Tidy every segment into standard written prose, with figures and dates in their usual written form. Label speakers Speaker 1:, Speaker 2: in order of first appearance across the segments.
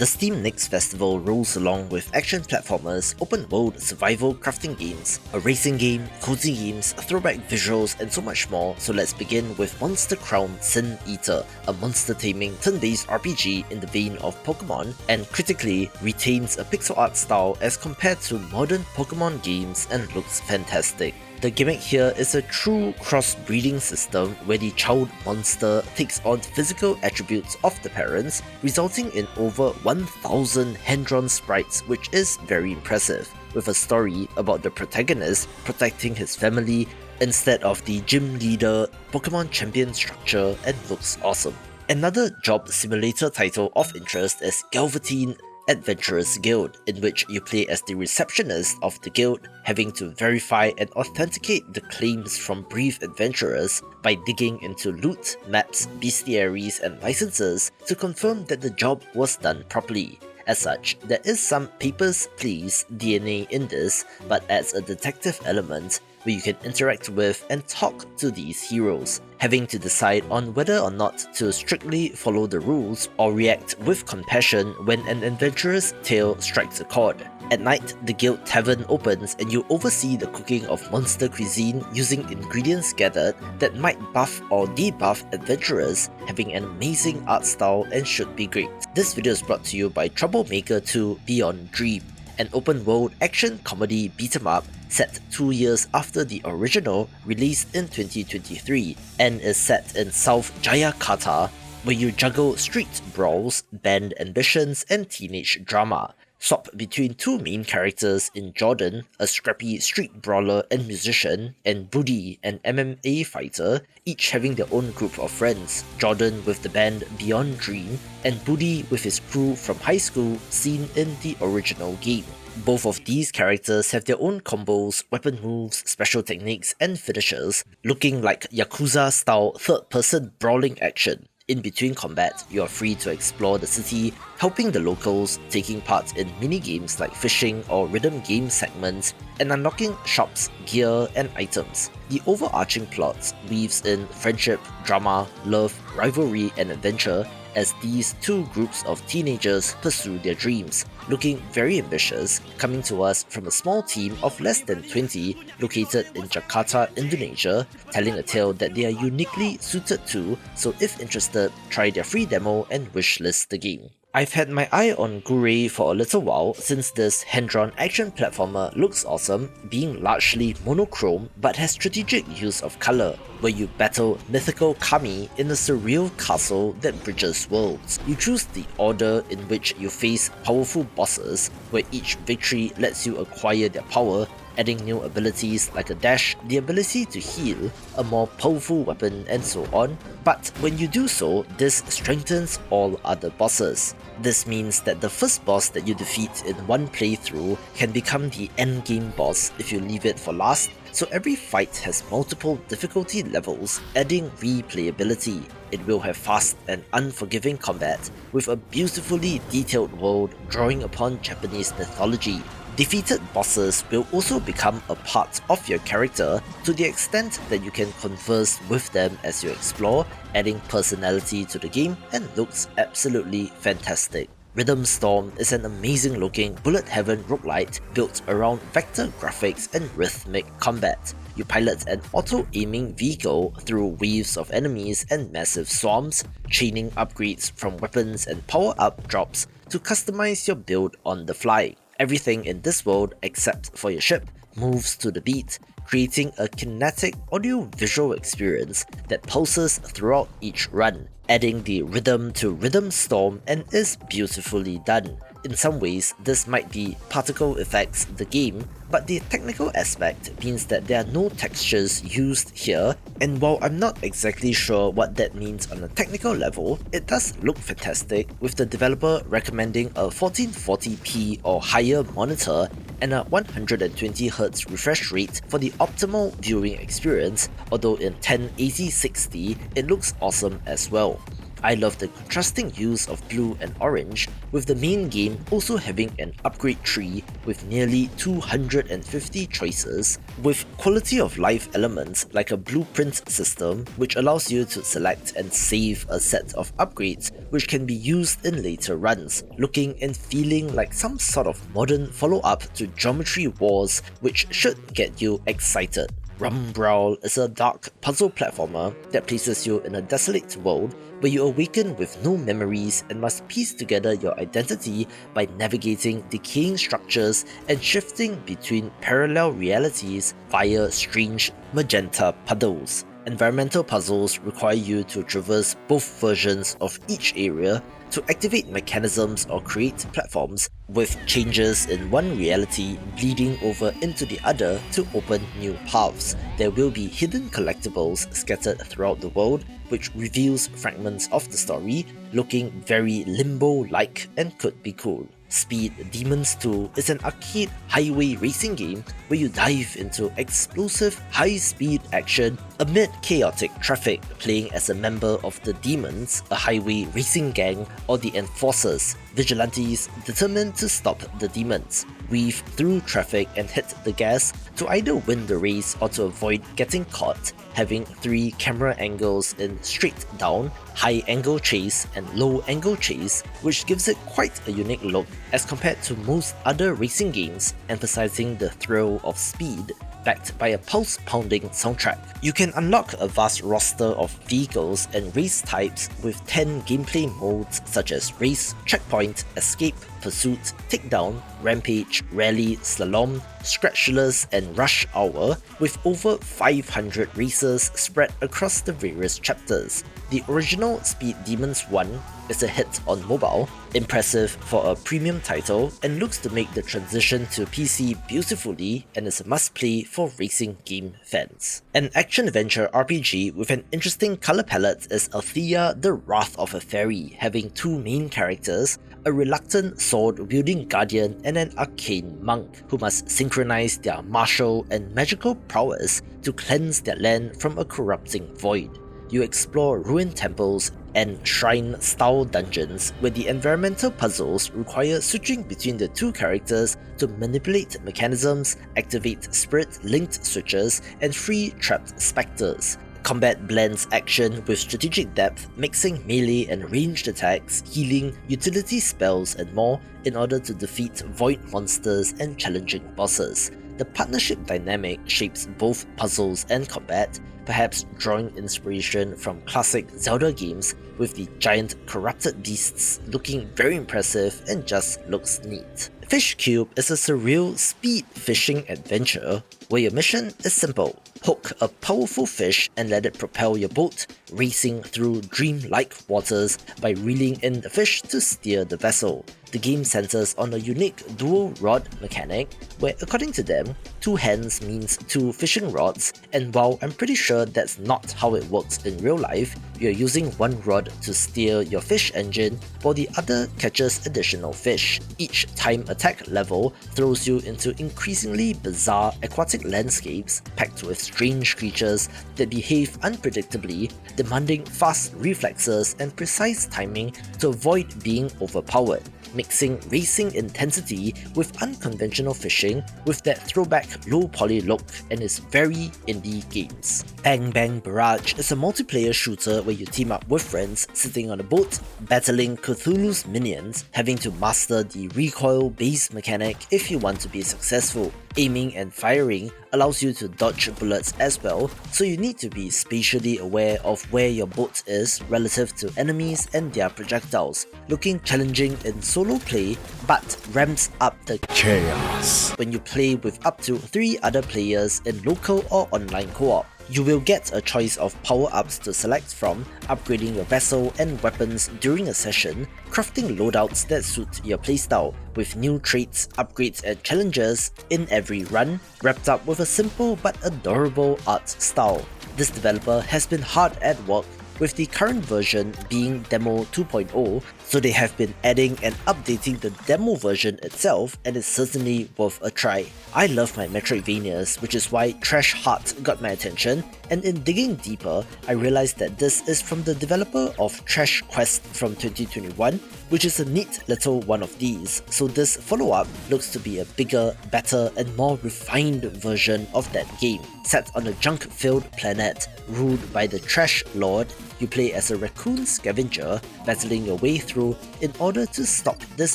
Speaker 1: The Steam Next Festival rolls along with action platformers, open world survival crafting games, a racing game, cozy games, throwback visuals and so much more, so let's begin with Monster Crown Sin Eater, a monster taming turn-based RPG in the vein of Pokemon, and critically retains a pixel art style as compared to modern Pokemon games and looks fantastic. The gimmick here is a true cross-breeding system where the child monster takes on physical attributes of the parents, resulting in over 1,000 hand-drawn sprites, which is very impressive, with a story about the protagonist protecting his family instead of the gym leader Pokemon champion structure, and looks awesome. Another job simulator title of interest is Galvatein Adventurers Guild, in which you play as the receptionist of the guild, having to verify and authenticate the claims from brief adventurers by digging into loot, maps, bestiaries and licenses to confirm that the job was done properly. As such, there is some papers, please DNA in this, but adds a detective element where you can interact with and talk to these heroes, having to decide on whether or not to strictly follow the rules or react with compassion when an adventurer's tale strikes a chord. At night, the guild tavern opens and you oversee the cooking of monster cuisine using ingredients gathered that might buff or debuff adventurers, having an amazing art style and should be great. This video is brought to you by Troublemaker 2 Beyond Dream, an open-world action comedy beat-em-up set 2 years after the original, released in 2023, and is set in South Jayakarta, where you juggle street brawls, band ambitions, and teenage drama. Swap between two main characters in Jordan, a scrappy street brawler and musician, and Budi, an MMA fighter, each having their own group of friends, Jordan with the band Beyond Dream, and Budi with his crew from high school seen in the original game. Both of these characters have their own combos, weapon moves, special techniques, and finishers, looking like Yakuza-style third-person brawling action. In between combat, you are free to explore the city, helping the locals, taking part in mini-games like fishing or rhythm game segments, and unlocking shops, gear, and items. The overarching plot weaves in friendship, drama, love, rivalry, and adventure as these two groups of teenagers pursue their dreams, looking very ambitious, coming to us from a small team of less than 20 located in Jakarta, Indonesia, telling a tale that they are uniquely suited to, so if interested, try their free demo and wishlist the game. I've had my eye on Gurei for a little while since this hand-drawn action platformer looks awesome, being largely monochrome but has strategic use of colour, where you battle mythical kami in a surreal castle that bridges worlds. You choose the order in which you face powerful bosses, where each victory lets you acquire their power, adding new abilities like a dash, the ability to heal, a more powerful weapon, and so on, but when you do so, this strengthens all other bosses. This means that the first boss that you defeat in one playthrough can become the endgame boss if you leave it for last, so every fight has multiple difficulty levels, adding replayability. It will have fast and unforgiving combat, with a beautifully detailed world drawing upon Japanese mythology. Defeated bosses will also become a part of your character to the extent that you can converse with them as you explore, adding personality to the game, and looks absolutely fantastic. Rhythm Storm is an amazing looking bullet heaven roguelite built around vector graphics and rhythmic combat. You pilot an auto-aiming vehicle through waves of enemies and massive swarms, chaining upgrades from weapons and power-up drops to customize your build on the fly. Everything in this world, except for your ship, moves to the beat, creating a kinetic audio-visual experience that pulses throughout each run, adding the rhythm to Rhythm Storm, and is beautifully done. In some ways, this might be particle effects the game, but the technical aspect means that there are no textures used here, and while I'm not exactly sure what that means on a technical level, it does look fantastic, with the developer recommending a 1440p or higher monitor and a 120Hz refresh rate for the optimal viewing experience, although in 1080/60 it looks awesome as well. I love the contrasting use of blue and orange, with the main game also having an upgrade tree with nearly 250 choices, with quality of life elements like a blueprint system which allows you to select and save a set of upgrades which can be used in later runs, looking and feeling like some sort of modern follow-up to Geometry Wars which should get you excited. Rumbral is a dark puzzle platformer that places you in a desolate world where you awaken with no memories and must piece together your identity by navigating decaying structures and shifting between parallel realities via strange magenta puddles. Environmental puzzles require you to traverse both versions of each area to activate mechanisms or create platforms, with changes in one reality bleeding over into the other to open new paths. There will be hidden collectibles scattered throughout the world, which reveals fragments of the story, looking very Limbo-like and could be cool. Speed Demons 2 is an arcade highway racing game where you dive into explosive high-speed action amid chaotic traffic, playing as a member of the Demons, a highway racing gang, or the Enforcers, vigilantes determined to stop the demons. Weave through traffic and hit the gas to either win the race or to avoid getting caught, having 3 camera angles in straight down, high angle chase and low angle chase, which gives it quite a unique look as compared to most other racing games, emphasizing the thrill of speed, backed by a pulse-pounding soundtrack. You can unlock a vast roster of vehicles and race types with 10 gameplay modes such as Race, Checkpoint, Escape, Pursuit, Takedown, Rampage, Rally, Slalom, Scratchless, and Rush Hour, with over 500 races spread across the various chapters. The original Speed Demons 1 is a hit on mobile, impressive for a premium title, and looks to make the transition to PC beautifully, and is a must-play for racing game fans. An action-adventure RPG with an interesting color palette is Altheia The Wrath of Aferi, having 2 main characters, a reluctant sword-wielding guardian and an arcane monk, who must synchronize their martial and magical prowess to cleanse their land from a corrupting void. You explore ruined temples and shrine-style dungeons where the environmental puzzles require switching between the 2 characters to manipulate mechanisms, activate spirit-linked switches, and free trapped specters. Combat blends action with strategic depth, mixing melee and ranged attacks, healing, utility spells, and more in order to defeat void monsters and challenging bosses. The partnership dynamic shapes both puzzles and combat, perhaps drawing inspiration from classic Zelda games, with the giant corrupted beasts looking very impressive and just looks neat. FISH³ is a surreal speed fishing adventure where your mission is simple. Hook a powerful fish and let it propel your boat, racing through dreamlike waters by reeling in the fish to steer the vessel. The game centers on a unique dual rod mechanic where, according to them, 2 hands means 2 fishing rods, and while I'm pretty sure that's not how it works in real life, you're using 1 rod to steer your fish engine while the other catches additional fish. Each time attack level throws you into increasingly bizarre aquatic landscapes packed with strange creatures that behave unpredictably, demanding fast reflexes and precise timing to avoid being overpowered, mixing racing intensity with unconventional fishing with that throwback low-poly look, and is very indie games. Bang Bang Barrage is a multiplayer shooter where you team up with friends sitting on a boat, battling Cthulhu's minions, having to master the recoil-based mechanic if you want to be successful. Aiming and firing allows you to dodge bullets as well, so you need to be spatially aware of where your boat is relative to enemies and their projectiles, looking challenging in solo play but ramps up the chaos when you play with up to 3 other players in local or online co-op. You will get a choice of power-ups to select from, upgrading your vessel and weapons during a session, crafting loadouts that suit your playstyle, with new traits, upgrades and challenges in every run, wrapped up with a simple but adorable art style. This developer has been hard at work with the current version being Demo 2.0, so they have been adding and updating the demo version itself, and it's certainly worth a try. I love my Metroidvanias, which is why Trash Heart got my attention, and in digging deeper, I realized that this is from the developer of Trash Quest from 2021, which is a neat little one of these, so this follow-up looks to be a bigger, better, and more refined version of that game. Set on a junk-filled planet ruled by the Trash Lord, you play as a raccoon scavenger, battling your way through in order to stop this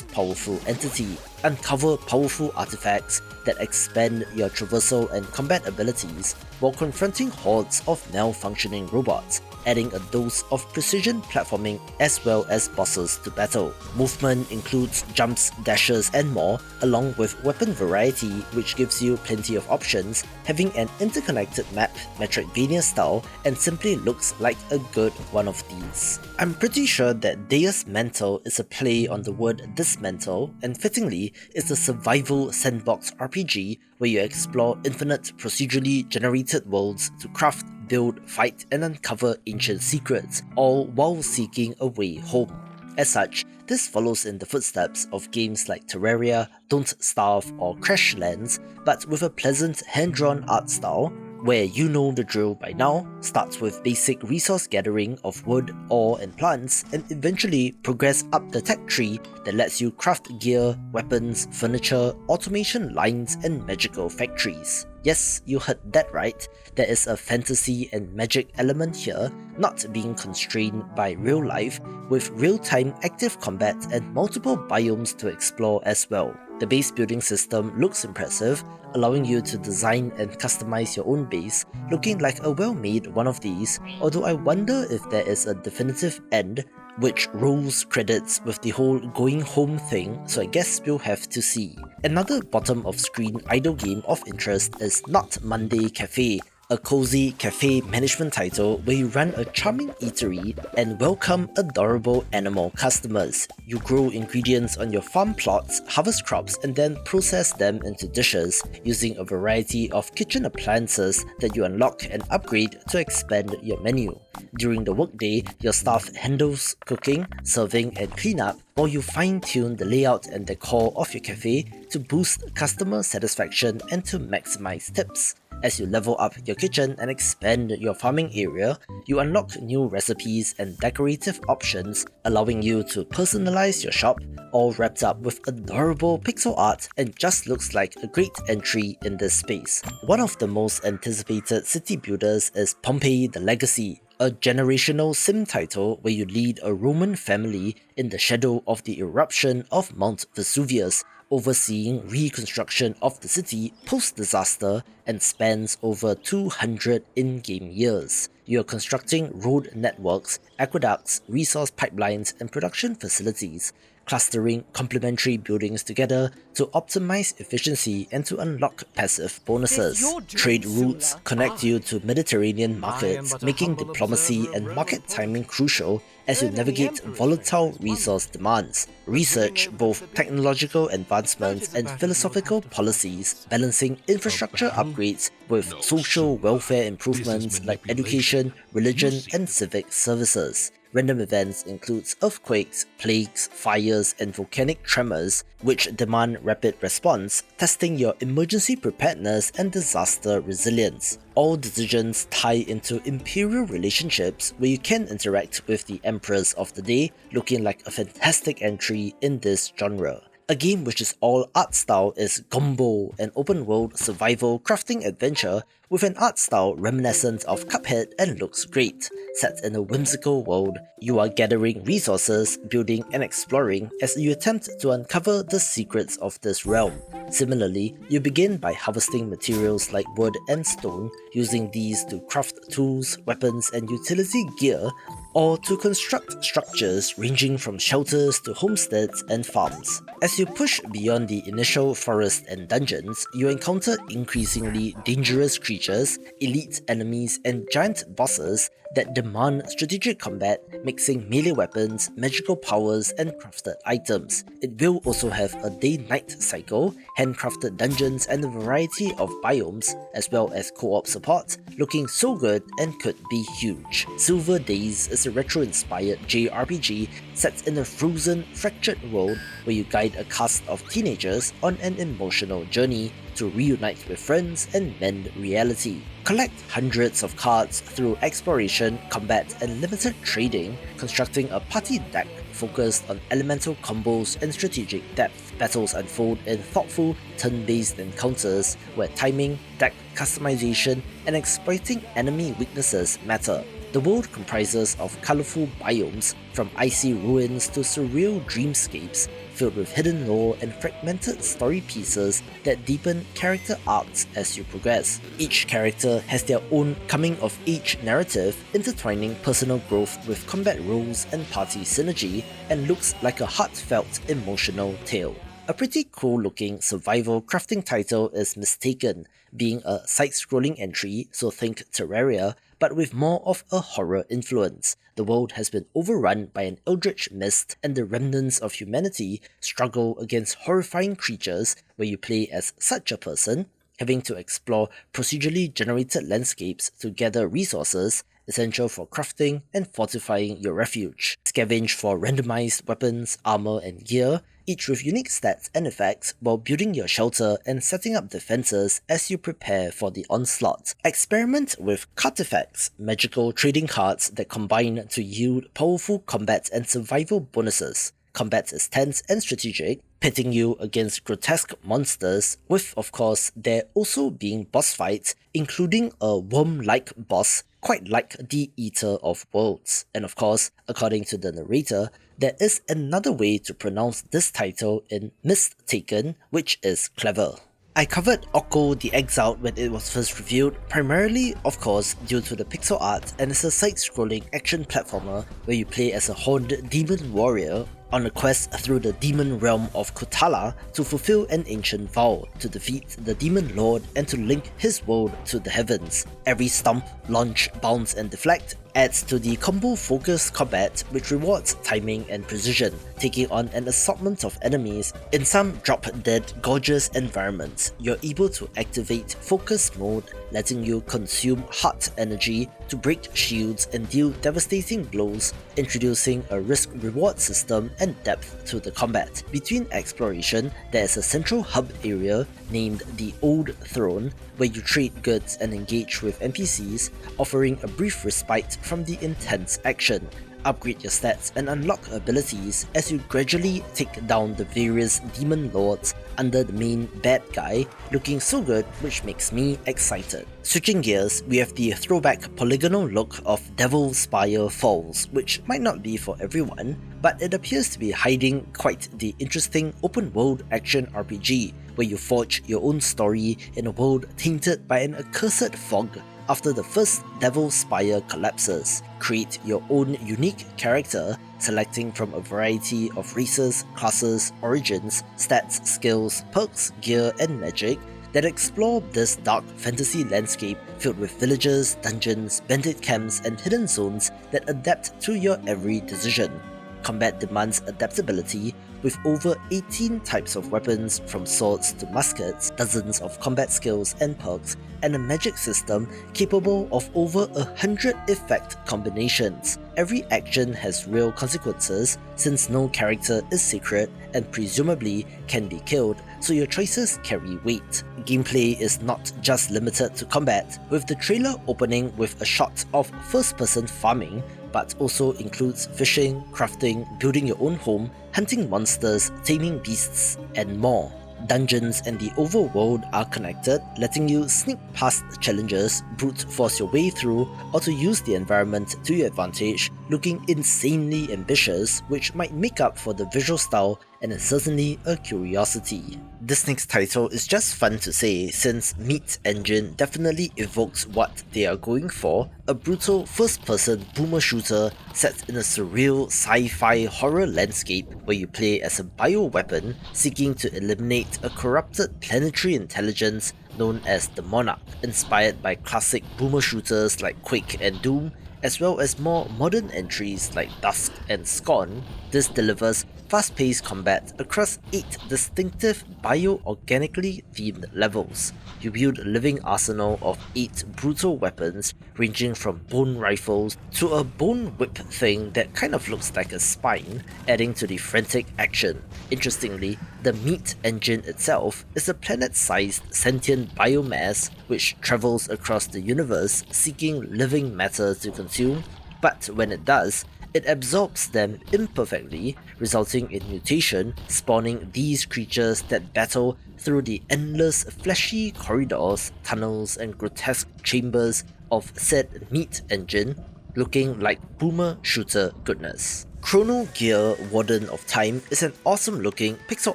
Speaker 1: powerful entity, uncover powerful artifacts that expand your traversal and combat abilities, while confronting hordes of malfunctioning robots, adding a dose of precision platforming as well as bosses to battle. Movement includes jumps, dashes, and more, along with weapon variety, which gives you plenty of options, having an interconnected map, Metroidvania style, and simply looks like a good one of these. I'm pretty sure that Deus Mantle is a play on the word dismantle, and fittingly, it's a survival sandbox RPG where you explore infinite procedurally generated worlds to craft, build, fight, and uncover ancient secrets, all while seeking a way home. As such, this follows in the footsteps of games like Terraria, Don't Starve, or Crashlands, but with a pleasant hand-drawn art style, where you know the drill by now, starts with basic resource gathering of wood, ore, and plants, and eventually progress up the tech tree that lets you craft gear, weapons, furniture, automation lines, and magical factories. Yes, you heard that right, there is a fantasy and magic element here, not being constrained by real life, with real-time active combat and multiple biomes to explore as well. The base building system looks impressive, allowing you to design and customize your own base, looking like a well-made one of these, although I wonder if there is a definitive end, which rolls credits with the whole going home thing, so I guess we'll have to see. Another bottom of screen idle game of interest is Not Monday Cafe, a cozy cafe management title where you run a charming eatery and welcome adorable animal customers. You grow ingredients on your farm plots, harvest crops, and then process them into dishes using a variety of kitchen appliances that you unlock and upgrade to expand your menu. During the workday, your staff handles cooking, serving, and cleanup, while you fine-tune the layout and decor of your cafe to boost customer satisfaction and to maximize tips. As you level up your kitchen and expand your farming area, you unlock new recipes and decorative options, allowing you to personalize your shop, all wrapped up with adorable pixel art and just looks like a great entry in this space. One of the most anticipated city builders is Pompeii the Legacy, a generational sim title where you lead a Roman family in the shadow of the eruption of Mount Vesuvius, overseeing reconstruction of the city post-disaster and spans over 200 in-game years. You are constructing road networks, aqueducts, resource pipelines, and production facilities, clustering complementary buildings together to optimize efficiency and to unlock passive bonuses. Trade routes connect you to Mediterranean markets, making diplomacy and market timing crucial as you navigate volatile resource demands. Research both technological advancements and philosophical policies, balancing infrastructure upgrades with social welfare improvements like education, religion, and civic services. Random events includes earthquakes, plagues, fires, and volcanic tremors, which demand rapid response, testing your emergency preparedness and disaster resilience. All decisions tie into imperial relationships where you can interact with the emperors of the day, looking like a fantastic entry in this genre. A game which is all art style is Gombo, an open-world survival crafting adventure with an art style reminiscent of Cuphead and looks great. Set in a whimsical world, you are gathering resources, building and exploring as you attempt to uncover the secrets of this realm. Similarly, you begin by harvesting materials like wood and stone, using these to craft tools, weapons, and utility gear, or to construct structures ranging from shelters to homesteads and farms. As you push beyond the initial forest and dungeons, you encounter increasingly dangerous creatures, elite enemies, and giant bosses that demand strategic combat mixing melee weapons, magical powers, and crafted items. It will also have a day-night cycle, handcrafted dungeons, and a variety of biomes, as well as co-op support, looking so good and could be huge. Silver Daze is a retro-inspired JRPG set in a frozen, fractured world where you guide a cast of teenagers on an emotional journey to reunite with friends and mend reality. Collect hundreds of cards through exploration, combat, and limited trading, constructing a party deck focused on elemental combos and strategic depth. Battles unfold in thoughtful, turn-based encounters where timing, deck customization, and exploiting enemy weaknesses matter. The world comprises of colourful biomes, from icy ruins to surreal dreamscapes, filled with hidden lore and fragmented story pieces that deepen character arcs as you progress. Each character has their own coming-of-age narrative, intertwining personal growth with combat rules and party synergy, and looks like a heartfelt, emotional tale. A pretty cool-looking survival crafting title is Mistaken, being a side-scrolling entry, so think Terraria, but with more of a horror influence. The world has been overrun by an eldritch mist, and the remnants of humanity struggle against horrifying creatures where you play as such a person, having to explore procedurally generated landscapes to gather resources essential for crafting and fortifying your refuge. Scavenge for randomized weapons, armor, and gear, each with unique stats and effects, while building your shelter and setting up defenses as you prepare for the onslaught. Experiment with Cartifacts, magical trading cards that combine to yield powerful combat and survival bonuses. Combat is tense and strategic, pitting you against grotesque monsters, with of course there also being boss fights, including a worm-like boss quite like the Eater of Worlds. And of course, according to the narrator, there is another way to pronounce this title in Mistaken, which is clever. I covered Okko The Exiled when it was first reviewed, primarily of course due to the pixel art, and it's a side-scrolling action platformer where you play as a horned demon warrior on a quest through the demon realm of Kutala to fulfill an ancient vow, to defeat the demon lord and to link his world to the heavens. Every stomp, launch, bounce and deflect adds to the combo-focused combat, which rewards timing and precision, taking on an assortment of enemies. In some drop-dead gorgeous environments, you're able to activate focus mode, letting you consume heart energy to break shields and deal devastating blows, introducing a risk-reward system and depth to the combat. Between exploration, there is a central hub area named the Old Throne, where you trade goods and engage with NPCs, offering a brief respite from the intense action. Upgrade your stats and unlock abilities as you gradually take down the various demon lords under the main bad guy, looking so good, which makes me excited. Switching gears, we have the throwback polygonal look of Devil Spire Falls, which might not be for everyone, but it appears to be hiding quite the interesting open world action RPG, where you forge your own story in a world tainted by an accursed fog. After the first Devil Spire collapses, create your own unique character, selecting from a variety of races, classes, origins, stats, skills, perks, gear, and magic that explore this dark fantasy landscape filled with villages, dungeons, bandit camps, and hidden zones that adapt to your every decision. Combat demands adaptability, with over 18 types of weapons from swords to muskets, dozens of combat skills and perks, and a magic system capable of over 100 effect combinations. Every action has real consequences, since no character is sacred and presumably can be killed, so your choices carry weight. Gameplay is not just limited to combat, with the trailer opening with a shot of first-person farming, but also includes fishing, crafting, building your own home, hunting monsters, taming beasts, and more. Dungeons and the overworld are connected, letting you sneak past challenges, brute force your way through, or to use the environment to your advantage, looking insanely ambitious, which might make up for the visual style and is certainly a curiosity. This next title is just fun to say, since Meat Engine definitely evokes what they are going for, a brutal first-person boomer shooter set in a surreal sci-fi horror landscape where you play as a bioweapon seeking to eliminate a corrupted planetary intelligence known as the Monarch, inspired by classic boomer shooters like Quake and Doom, as well as more modern entries like Dusk and Scorn. This delivers fast-paced combat across 8 distinctive bio-organically themed levels. You build a living arsenal of 8 brutal weapons ranging from bone rifles to a bone whip thing that kind of looks like a spine, adding to the frantic action. Interestingly, the meat engine itself is a planet-sized sentient biomass which travels across the universe seeking living matter to consume, but when it does, it absorbs them imperfectly, resulting in mutation, spawning these creatures that battle through the endless fleshy corridors, tunnels, and grotesque chambers of said meat engine, looking like boomer shooter goodness. Chrono Gear Warden of Time is an awesome looking pixel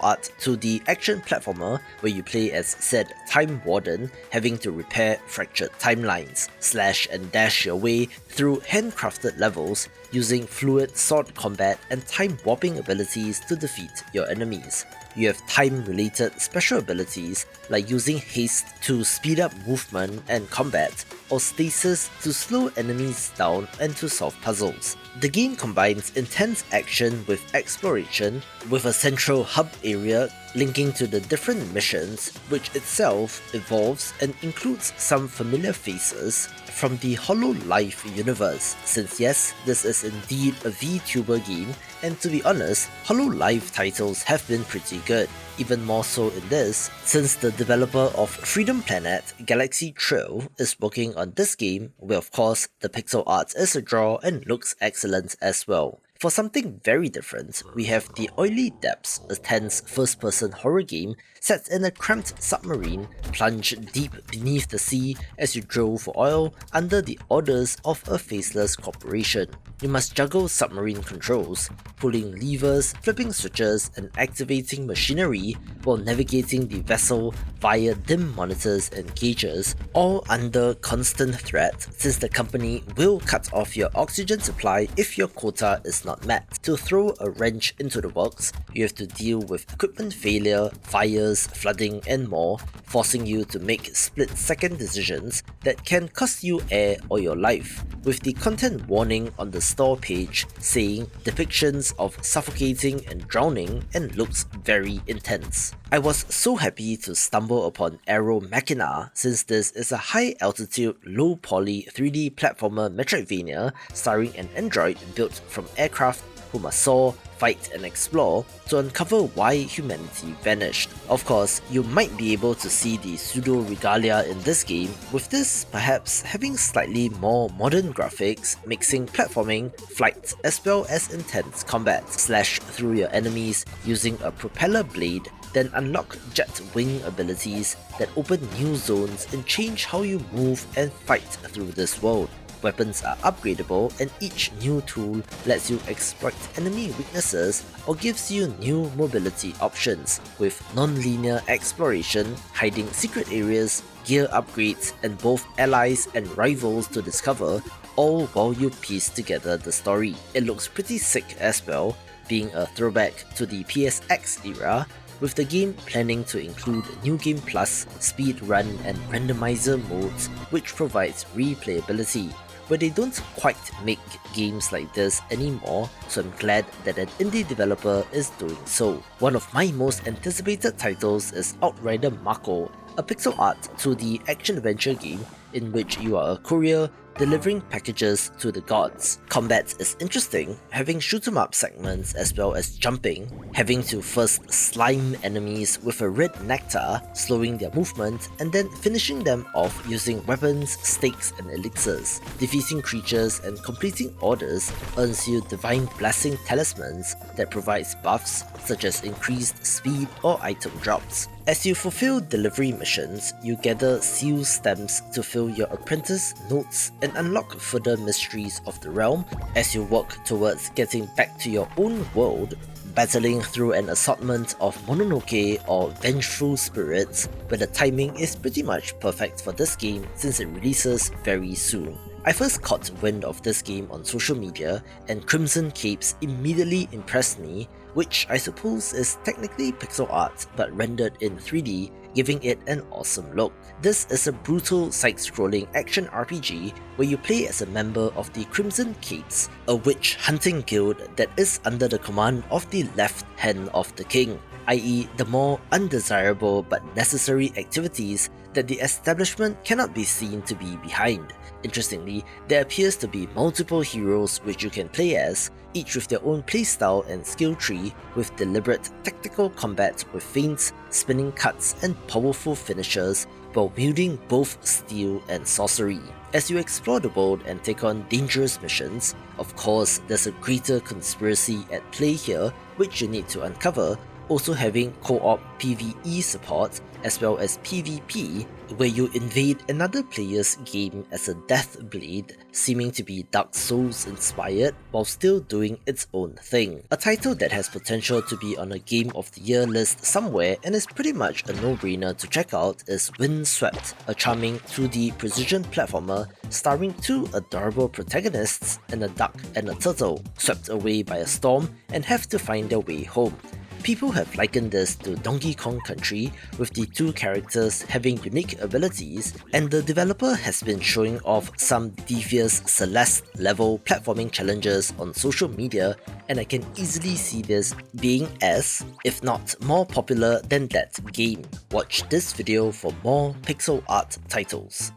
Speaker 1: art 2D action platformer where you play as said Time Warden, having to repair fractured timelines, slash and dash your way through handcrafted levels using fluid sword combat and time warping abilities to defeat your enemies. You have time-related special abilities like using haste to speed up movement and combat, or stasis to slow enemies down and to solve puzzles. The game combines intense action with exploration, with a central hub area linking to the different missions, which itself evolves and includes some familiar faces from the Hololive universe, since yes, this is indeed a VTuber game, and to be honest, Hololive titles have been pretty good, even more so in this, since the developer of Freedom Planet, Galaxy Trail, is working on this game, where of course the pixel art is a draw and looks excellent as well. For something very different, we have The Oily Depths, a tense first-person horror game set in a cramped submarine, plunge deep beneath the sea as you drill for oil under the orders of a faceless corporation. You must juggle submarine controls, pulling levers, flipping switches, and activating machinery while navigating the vessel via dim monitors and gauges, all under constant threat since the company will cut off your oxygen supply if your quota is not met. To throw a wrench into the works, you have to deal with equipment failure, fires, flooding, and more, forcing you to make split-second decisions that can cost you air or your life, with the content warning on the store page saying depictions of suffocating and drowning and looks very intense. I was so happy to stumble upon Aero Machina since this is a high-altitude, low-poly 3D platformer Metroidvania starring an android built from aircraft who must soar, fight and explore to uncover why humanity vanished. Of course, you might be able to see the pseudo-regalia in this game, with this perhaps having slightly more modern graphics, mixing platforming, flight as well as intense combat. Slash through your enemies using a propeller blade, then unlock jet wing abilities that open new zones and change how you move and fight through this world. Weapons are upgradable and each new tool lets you exploit enemy weaknesses or gives you new mobility options, with non-linear exploration, hiding secret areas, gear upgrades, and both allies and rivals to discover, all while you piece together the story. It looks pretty sick as well, being a throwback to the PSX era, with the game planning to include New Game Plus, speedrun and randomizer modes which provides replayability, where they don't quite make games like this anymore, so I'm glad that an indie developer is doing so. One of my most anticipated titles is Outrider Mako, a pixel art 2D action-adventure game in which you are a courier delivering packages to the gods. Combat is interesting, having shoot-'em-up segments as well as jumping, having to first slime enemies with a red nectar, slowing their movement, and then finishing them off using weapons, stakes, and elixirs. Defeating creatures and completing orders earns you Divine Blessing talismans that provides buffs such as increased speed or item drops. As you fulfill delivery missions, you gather seal stamps to fill your apprentice notes and unlock further mysteries of the realm as you work towards getting back to your own world, battling through an assortment of Mononoke or vengeful spirits, where the timing is pretty much perfect for this game since it releases very soon. I first caught wind of this game on social media and Crimson Capes immediately impressed me, which I suppose is technically pixel art but rendered in 3D, giving it an awesome look. This is a brutal side-scrolling action RPG where you play as a member of the Crimson Cates, a witch hunting guild that is under the command of the left hand of the king, i.e. the more undesirable but necessary activities that the establishment cannot be seen to be behind. Interestingly, there appears to be multiple heroes which you can play as, each with their own playstyle and skill tree, with deliberate tactical combat with feints, spinning cuts and powerful finishers, while wielding both steel and sorcery. As you explore the world and take on dangerous missions, of course there's a greater conspiracy at play here which you need to uncover, also having co-op PvE support as well as PvP, where you invade another player's game as a Death Blade, seeming to be Dark Souls inspired while still doing its own thing. A title that has potential to be on a Game of the Year list somewhere and is pretty much a no-brainer to check out is Windswept, a charming 2D precision platformer starring two adorable protagonists and a duck and a turtle, swept away by a storm and have to find their way home. People have likened this to Donkey Kong Country, with the two characters having unique abilities, and the developer has been showing off some devious Celeste-level platforming challenges on social media, and I can easily see this being as, if not more popular than that game. Watch this video for more pixel art titles.